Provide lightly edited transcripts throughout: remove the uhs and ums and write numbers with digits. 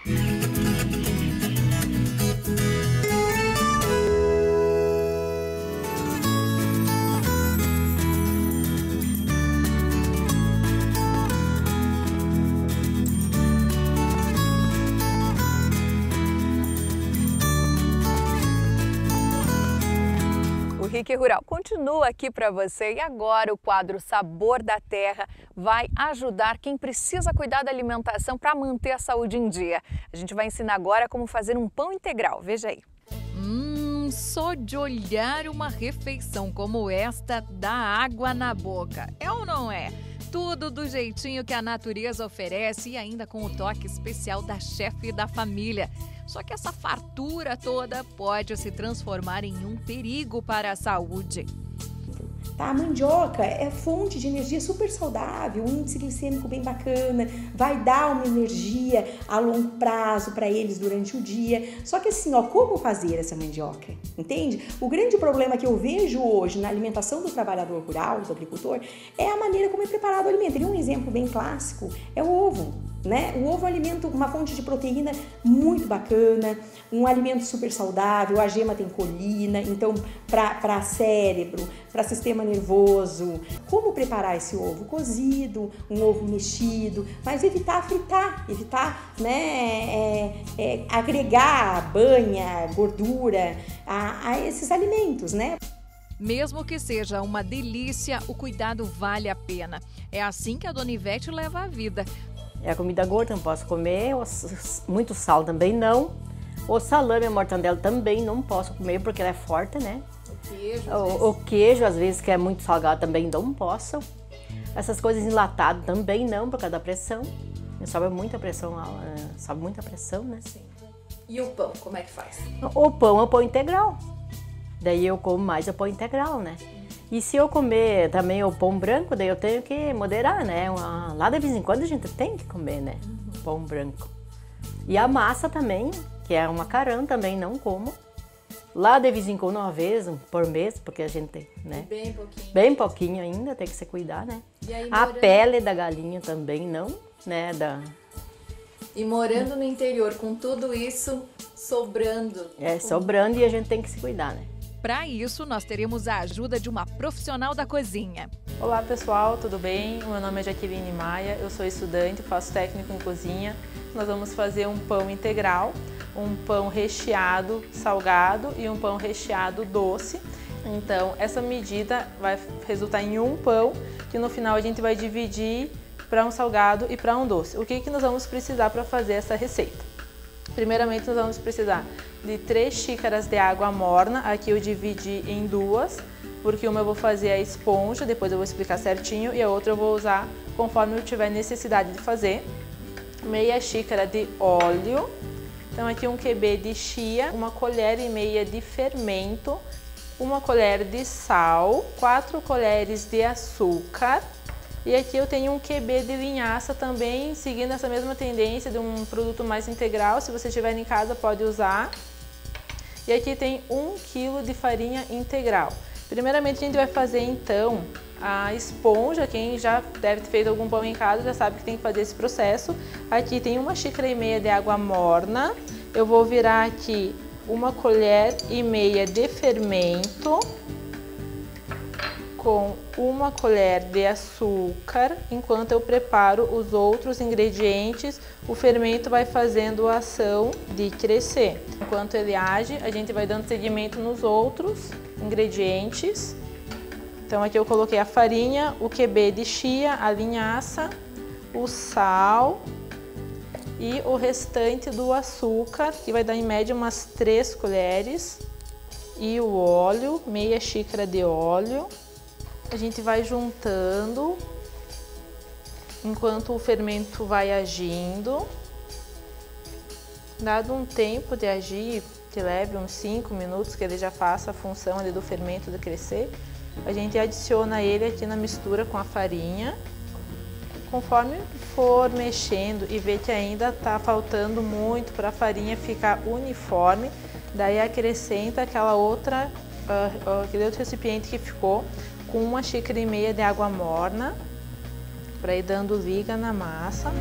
O RIC Rural continua aqui para você e agora o quadro Sabor da Terra vai ajudar quem precisa cuidar da alimentação para manter a saúde em dia. A gente vai ensinar agora como fazer um pão integral, veja aí. Só de olhar uma refeição como esta dá água na boca, é ou não é? Tudo do jeitinho que a natureza oferece e ainda com o toque especial da chefe da família. Só que essa fartura toda pode se transformar em um perigo para a saúde. A mandioca é fonte de energia super saudável, um índice glicêmico bem bacana, vai dar uma energia a longo prazo para eles durante o dia. Só que assim, como fazer essa mandioca? Entende? O grande problema que eu vejo hoje na alimentação do trabalhador rural, do agricultor, é a maneira como é preparado o alimento. E um exemplo bem clássico é o ovo. O ovo é um alimento, uma fonte de proteína muito bacana, um alimento super saudável, a gema tem colina, então para cérebro, para sistema nervoso. Como preparar esse ovo? Cozido, um ovo mexido, mas evitar fritar, evitar agregar banha, gordura a esses alimentos, Mesmo que seja uma delícia, o cuidado vale a pena. É assim que a Dona Ivete leva a vida. É a comida gorda, não posso comer, muito sal também não. O salame, a mortandela também não posso comer porque ela é forte, né? O queijo, às vezes, que é muito salgado, também não posso. Essas coisas enlatadas também não, por causa da pressão. Sobe muita pressão, né? Sim. E o pão, como é que faz? O pão é o pão integral. Daí eu como mais o pão integral, né? E se eu comer também o pão branco, daí eu tenho que moderar, né? Lá de vez em quando a gente tem que comer, né? Pão branco. E a massa também, que é um macarrão, também não como. Lá de vez em quando, uma vez por mês, porque a gente, né? Bem pouquinho. Bem pouquinho ainda, tem que se cuidar, né? E aí, a pele da galinha também não, né? E morando no interior, com tudo isso sobrando. Sobrando e a gente tem que se cuidar, né? Para isso, nós teremos a ajuda de uma profissional da cozinha. Olá pessoal, tudo bem? Meu nome é Jaqueline Maia, eu sou estudante, faço técnico em cozinha. Nós vamos fazer um pão integral, um pão recheado salgado e um pão recheado doce. Então, essa medida vai resultar em um pão que no final a gente vai dividir para um salgado e para um doce. O que nós vamos precisar para fazer essa receita? Primeiramente, nós vamos precisar de 3 xícaras de água morna. Aqui eu dividi em 2, porque uma eu vou fazer a esponja, depois eu vou explicar certinho, e a outra eu vou usar conforme eu tiver necessidade de fazer. Meia xícara de óleo. Então aqui um QB de chia, 1,5 colheres de fermento, 1 colher de sal, 4 colheres de açúcar. E aqui eu tenho um QB de linhaça também, seguindo essa mesma tendência de um produto mais integral. Se você tiver em casa, pode usar. E aqui tem 1 kg de farinha integral. Primeiramente, a gente vai fazer então a esponja. Quem já deve ter feito algum pão em casa já sabe que tem que fazer esse processo. Aqui tem 1,5 xícaras de água morna. Eu vou virar aqui 1,5 colheres de fermento, com 1 colher de açúcar. Enquanto eu preparo os outros ingredientes, o fermento vai fazendo a ação de crescer. Enquanto ele age, a gente vai dando seguimento nos outros ingredientes. Então aqui eu coloquei a farinha, o QB de chia, a linhaça, o sal e o restante do açúcar, que vai dar em média umas 3 colheres. E o óleo, meia xícara de óleo. A gente vai juntando enquanto o fermento vai agindo. Dado um tempo de agir, que leve uns 5 minutos, que ele já faça a função ali do fermento de crescer, a gente adiciona ele aqui na mistura com a farinha. Conforme for mexendo e ver que ainda está faltando muito para a farinha ficar uniforme, daí acrescenta aquele outro recipiente que ficou, com 1,5 xícara de água morna, para ir dando liga na massa.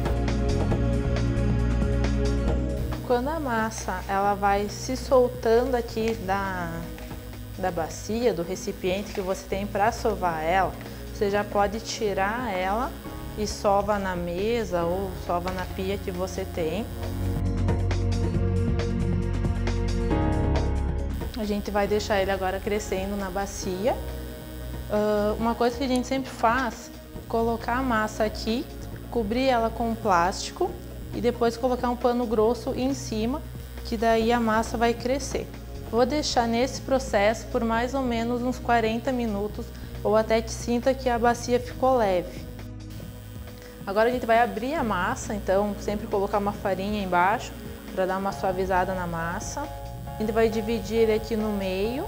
quando a massa ela vai se soltando aqui da bacia, do recipiente que você tem para sovar ela, você já pode tirar ela e sova na mesa ou sova na pia que você tem. A gente vai deixar ele agora crescendo na bacia. Uma coisa que a gente sempre faz, colocar a massa aqui, cobrir ela com plástico e depois colocar um pano grosso em cima, que daí a massa vai crescer. Vou deixar nesse processo por mais ou menos uns 40 minutos ou até que sinta que a bacia ficou leve. Agora a gente vai abrir a massa, então sempre colocar uma farinha embaixo para dar uma suavizada na massa. A gente vai dividir ele aqui no meio.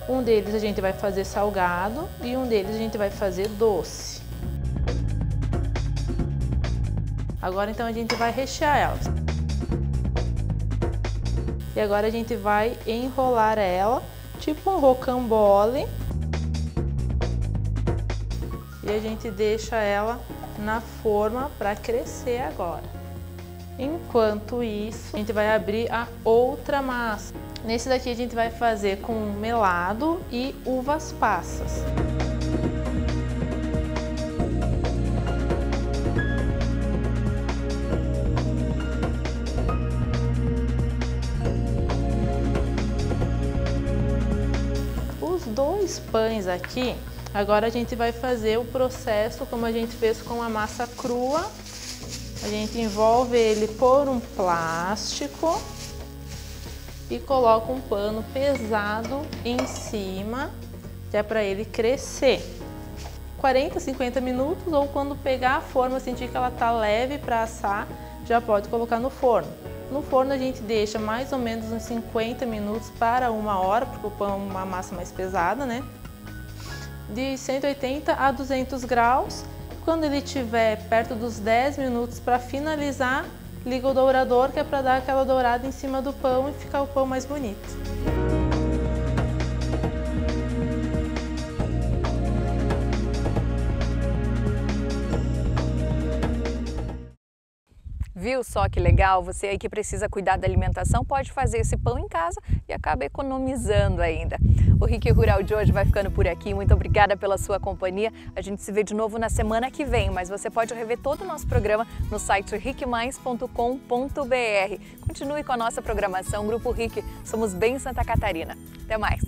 Um deles a gente vai fazer salgado e um deles a gente vai fazer doce. Agora então a gente vai rechear elas. E agora a gente vai enrolar ela, tipo um rocambole. E a gente deixa ela na forma para crescer agora. Enquanto isso, a gente vai abrir a outra massa. Nesse daqui a gente vai fazer com melado e uvas passas. Os dois pães aqui, agora a gente vai fazer o processo como a gente fez com a massa crua. A gente envolve ele por um plástico e coloca um pano pesado em cima, que é para ele crescer. 40, 50 minutos ou quando pegar a forma, sentir que ela tá leve para assar, já pode colocar no forno. No forno a gente deixa mais ou menos uns 50 minutos para 1 hora, porque o pão é uma massa mais pesada, né? De 180 a 200 graus. Quando ele estiver perto dos 10 minutos para finalizar, liga o dourador, que é para dar aquela dourada em cima do pão e ficar o pão mais bonito. Viu só que legal? Você aí que precisa cuidar da alimentação pode fazer esse pão em casa e acaba economizando ainda. O Rick Rural de hoje vai ficando por aqui. Muito obrigada pela sua companhia. A gente se vê de novo na semana que vem, mas você pode rever todo o nosso programa no site rickmais.com.br. Continue com a nossa programação. Grupo Rick, somos bem Santa Catarina. Até mais!